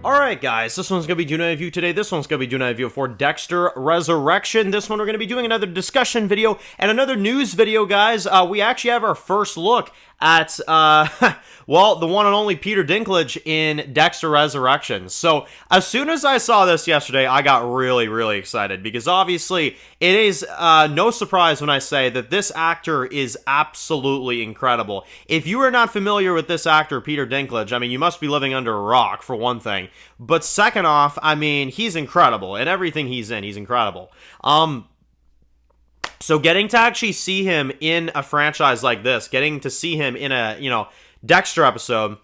Alright guys, this one's going to be doing a review today. This one's going to be doing a review for Dexter Resurrection. This one we're going to be doing another discussion video and another news video, guys. We actually have our first look at, well, the one and only Peter Dinklage in Dexter Resurrection. So, as soon as I saw this yesterday, I got really excited because obviously it is no surprise when I say that this actor is absolutely incredible. If you are not familiar with this actor, Peter Dinklage, I mean, you must be living under a rock, for one thing. But second off, I mean, he's incredible. In everything he's in, he's incredible. So getting to actually see him in a franchise like this, getting to see him in a, Dexter episode,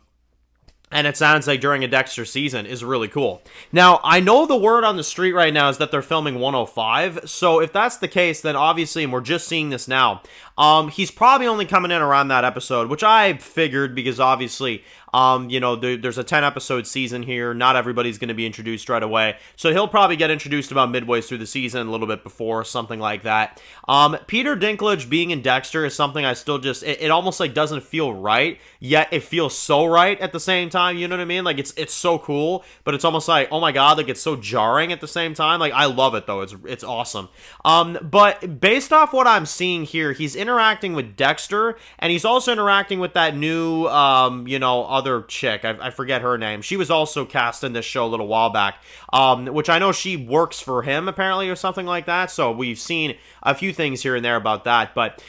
and it sounds like during a Dexter season, is really cool. Now, I know the word on the street right now is that they're filming 105, so if that's the case, then obviously, and we're just seeing this now, he's probably only coming in around that episode, which I figured because obviously, there's a 10-episode season here. Not everybody's going to be introduced right away. So he'll probably get introduced about midway through the season, a little bit before, something like that. Peter Dinklage being in Dexter is something I still just, it almost like doesn't feel right, yet it feels so right at the same time, you know what I mean? Like, it's so cool, but it's almost like, oh my god, like, it's so jarring at the same time. Like, I love it, though. It's awesome. But based off what I'm seeing here, he's interacting with Dexter, and he's also interacting with that new, other chick. I forget her name. She was also cast in this show a little while back, which I know she works for him, apparently, or something like that, so we've seen a few things here and there about that, but,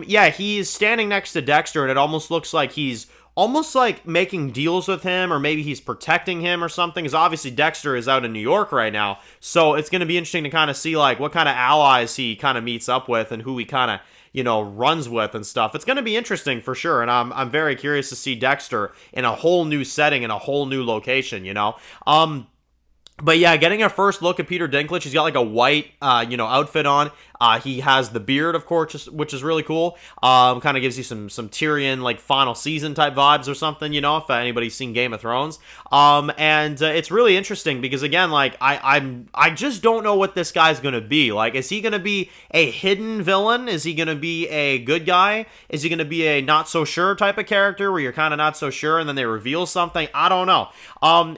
yeah, he's standing next to Dexter, and it almost looks like he's almost like making deals with him, or maybe he's protecting him or something, because obviously Dexter is out in New York right now, so it's going to be interesting to kind of see, like, what kind of allies he kind of meets up with, and who he kind of runs with and stuff. It's going to be interesting for sure, and I'm very curious to see Dexter in a whole new setting, in a whole new location, But yeah, getting a first look at Peter Dinklage, he's got like a white, outfit on. He has the beard, of course, which is really cool. Kind of gives you some Tyrion, like, final season type vibes or something, if anybody's seen Game of Thrones. And it's really interesting because, again, like, I just don't know what this guy's gonna be. Like, is he gonna be a hidden villain? Is he gonna be a good guy? Is he gonna be a not-so-sure type of character where you're kind of not so sure and then they reveal something? I don't know.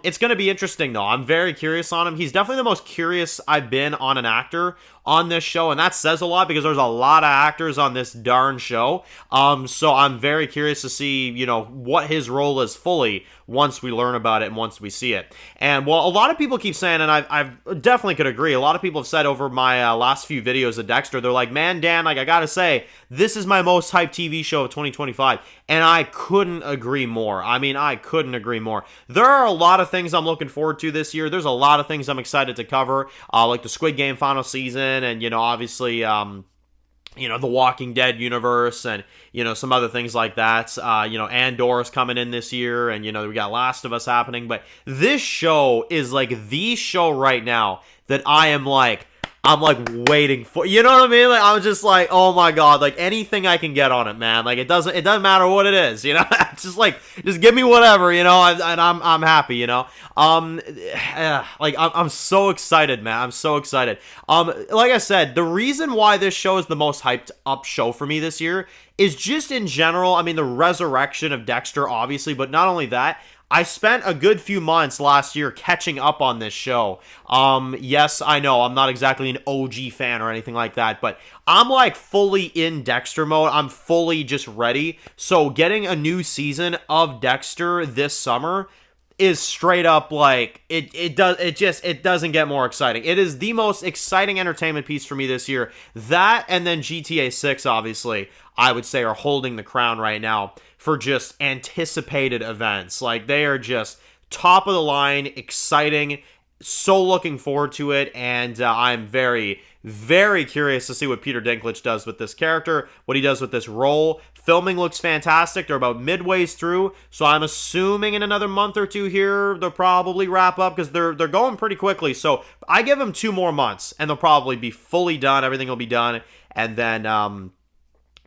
It's gonna be interesting, though. I'm very curious on him. He's definitely the most curious I've been on an actor on this show, and that says a lot because there's a lot of actors on this darn show. So I'm very curious to see, what his role is fully once we learn about it and once we see it. And, well, a lot of people keep saying, and I definitely could agree, a lot of people have said over my last few videos of Dexter, they're like, man, Dan, like, I gotta say, this is my most hyped TV show of 2025, and I couldn't agree more. I mean, I couldn't agree more. There are a lot of things I'm looking forward to this year. There's a lot of things I'm excited to cover, like the Squid Game final season, and, obviously, the Walking Dead universe, and, some other things like that. Andor's coming in this year, and, we got Last of Us happening, but this show is, like, the show right now that I'm waiting for, you know what I mean? Like, I'm just like, oh my god, like, anything I can get on it, man. Like, it doesn't matter what it is, It's just like, just give me whatever, and I'm happy, I'm so excited, man. I'm so excited. Like I said, the reason why this show is the most hyped up show for me this year is just in general, I mean, the resurrection of Dexter, obviously, but not only that, I spent a good few months last year catching up on this show. Yes, I know, I'm not exactly an OG fan or anything like that, but I'm, like, fully in Dexter mode. I'm fully just ready. So getting a new season of Dexter this summer is straight up, like, it doesn't get more exciting. It is the most exciting entertainment piece for me this year. That, and then GTA 6, obviously, I would say are holding the crown right now for just anticipated events. Like, they are just top of the line, exciting, so looking forward to it, and I'm very, very curious to see what Peter Dinklage does with this character, what he does with this role. Filming looks fantastic. They're about midways through, so I'm assuming in another month or two here, they'll probably wrap up, because they're going pretty quickly, so I give them 2 more months, and they'll probably be fully done. Everything will be done, and then,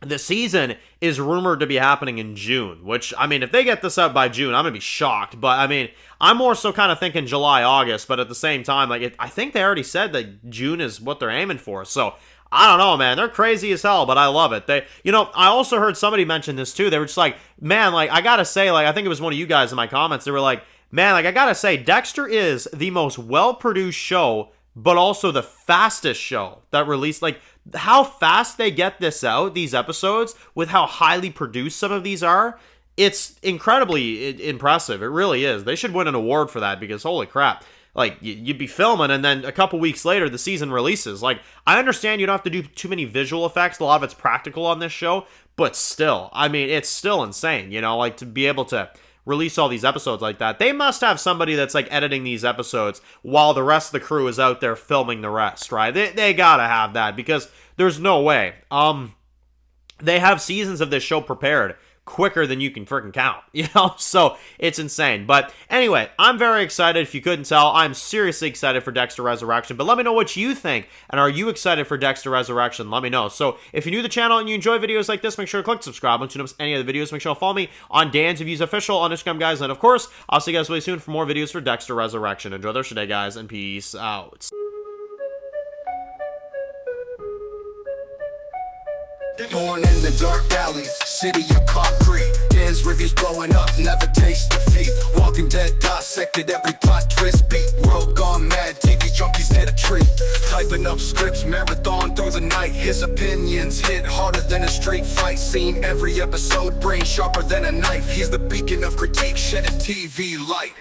the season is rumored to be happening in June, which, I mean, if they get this out by June, I'm going to be shocked. But, I mean, I'm more so kind of thinking July, August. But at the same time, like, I think they already said that June is what they're aiming for. So, I don't know, man. They're crazy as hell, but I love it. I also heard somebody mention this, too. They were just like, man, like, I got to say, like, I think it was one of you guys in my comments. They were like, man, like I gotta say, Dexter is the most well-produced show, but also the fastest show that released. Like, how fast they get this out, these episodes, with how highly produced some of these are, it's incredibly impressive. It really is. They should win an award for that, because holy crap. Like, you'd be filming, and then a couple weeks later, the season releases. Like, I understand you don't have to do too many visual effects. A lot of it's practical on this show, but still, I mean, it's still insane, you know, like, to be able to release all these episodes like that. They must have somebody that's, like, editing these episodes while the rest of the crew is out there filming the rest, right? They gotta have that, because there's no way. They have seasons of this show prepared quicker than you can freaking count, you know? So it's insane. But anyway, I'm very excited. If you couldn't tell, I'm seriously excited for Dexter Resurrection. But let me know what you think. And are you excited for Dexter Resurrection? Let me know. So if you're new to the channel and you enjoy videos like this, make sure to click subscribe. And to miss any of the videos, make sure to follow me on Dan's Reviews Official on Instagram, guys. And of course, I'll see you guys really soon for more videos for Dexter Resurrection. Enjoy the rest of your day, guys, and peace out. Born in the dark alleys, city of concrete. Dan's reviews blowing up, never taste defeat. Walking Dead dissected every plot twist. Beat world gone mad, TV junkies hit a treat. Typing up scripts, marathon through the night. His opinions hit harder than a street fight scene. Every episode, brain sharper than a knife. He's the beacon of critique, shed a TV light.